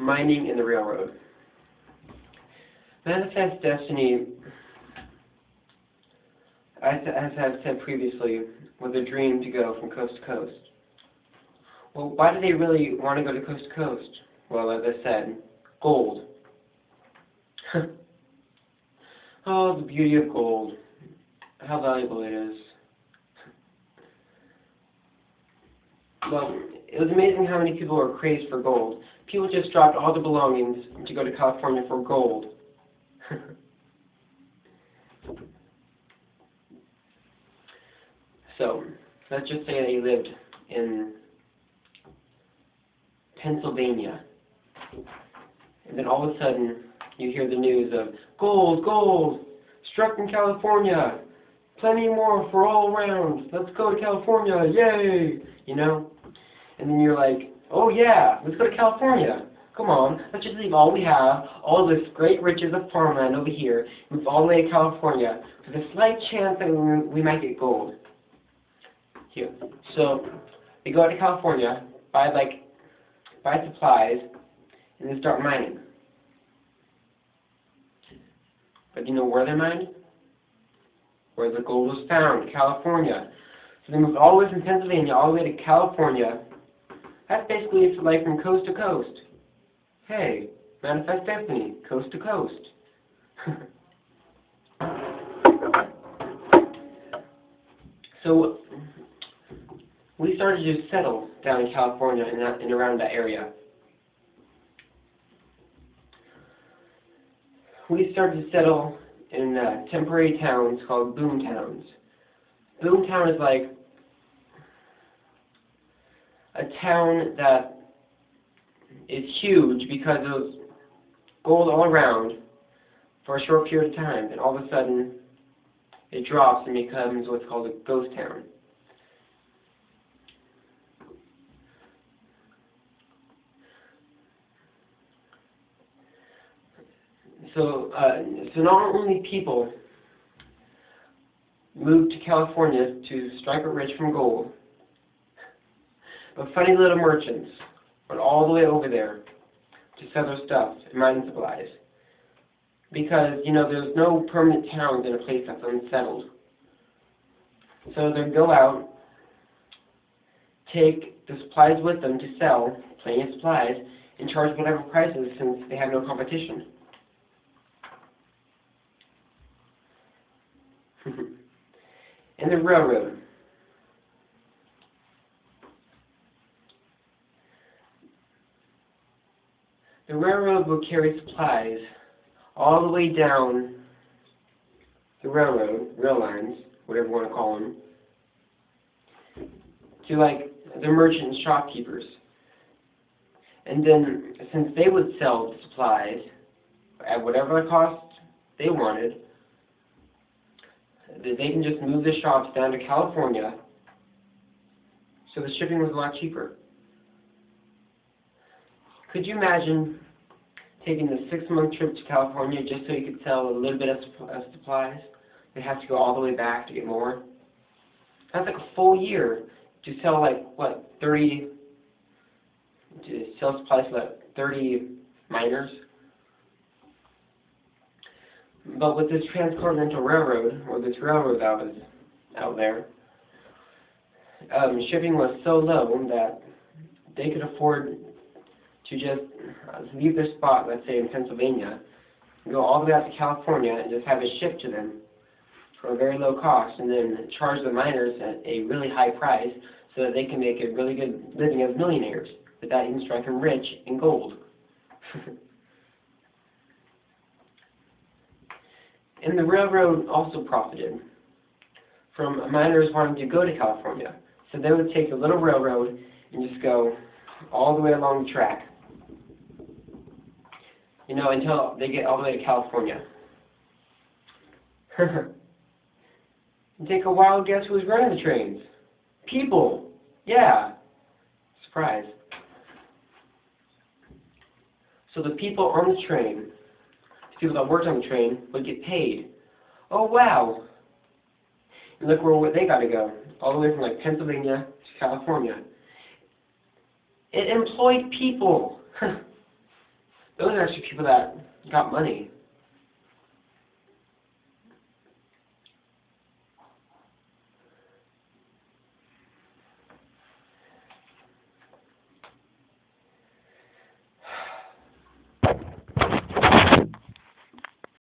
Mining in the railroad. Manifest destiny, as I've said previously, was a dream to go from coast to coast. Well, why do they really want to go to coast to coast? Well, as I said, gold. Oh, the beauty of gold. How valuable it is. Well, it was amazing how many people were crazed for gold. People just dropped all their belongings to go to California for gold. So, let's just say they lived in Pennsylvania. And then all of a sudden, you hear the news of gold, gold, struck in California, plenty more for all around, let's go to California, yay, you know? And then you're like, oh yeah, let's go to California. Come on, let's just leave all we have, all this great riches of farmland over here, move all the way to California, for the slight chance that we might get gold. Here. So, they go out to California, buy supplies, and then start mining. But do you know where they mined? Where the gold was found, California. So they moved all the way from Pennsylvania all the way to California. That's basically it's like from coast to coast. Hey, manifest destiny, coast to coast. So we started to settle down in California and around that area. We started to settle in temporary towns called boom towns. Boom town is like a town that is huge because there's gold all around for a short period of time, and all of a sudden it drops and becomes what's called a ghost town. So not only people moved to California to strike it rich from gold, but funny little merchants went all the way over there to sell their stuff and mining supplies. Because, you know, there's no permanent towns in a place that's unsettled. So they'd go out, take the supplies with them to sell, plenty of supplies, and charge whatever prices since they have no competition. And the railroad. The railroad would carry supplies all the way down the rail lines, whatever you want to call them, to like the merchant and shopkeepers. And then, since they would sell the supplies at whatever cost they wanted, they can just move the shops down to California, so the shipping was a lot cheaper. Could you imagine taking a 6-month trip to California just so you could sell a little bit of supplies? They have to go all the way back to get more. That's like a full year to sell like, what, 30 miners? But with this transcontinental railroad, or this railroad out there, shipping was so low that they could afford to just leave their spot, let's say in Pennsylvania, and go all the way out to California and just have it shipped to them for a very low cost, and then charge the miners at a really high price so that they can make a really good living as millionaires without even striking rich in gold. And the railroad also profited from miners wanting to go to California. So they would take the little railroad and just go all the way along the track, you know, until they get all the way to California. And take a wild guess who's running the trains? People! Yeah! Surprise. So the people on the train, people that worked on the train, would get paid. Oh wow! And look where they got to go, all the way from like Pennsylvania to California. It employed people. those are actually people that got money.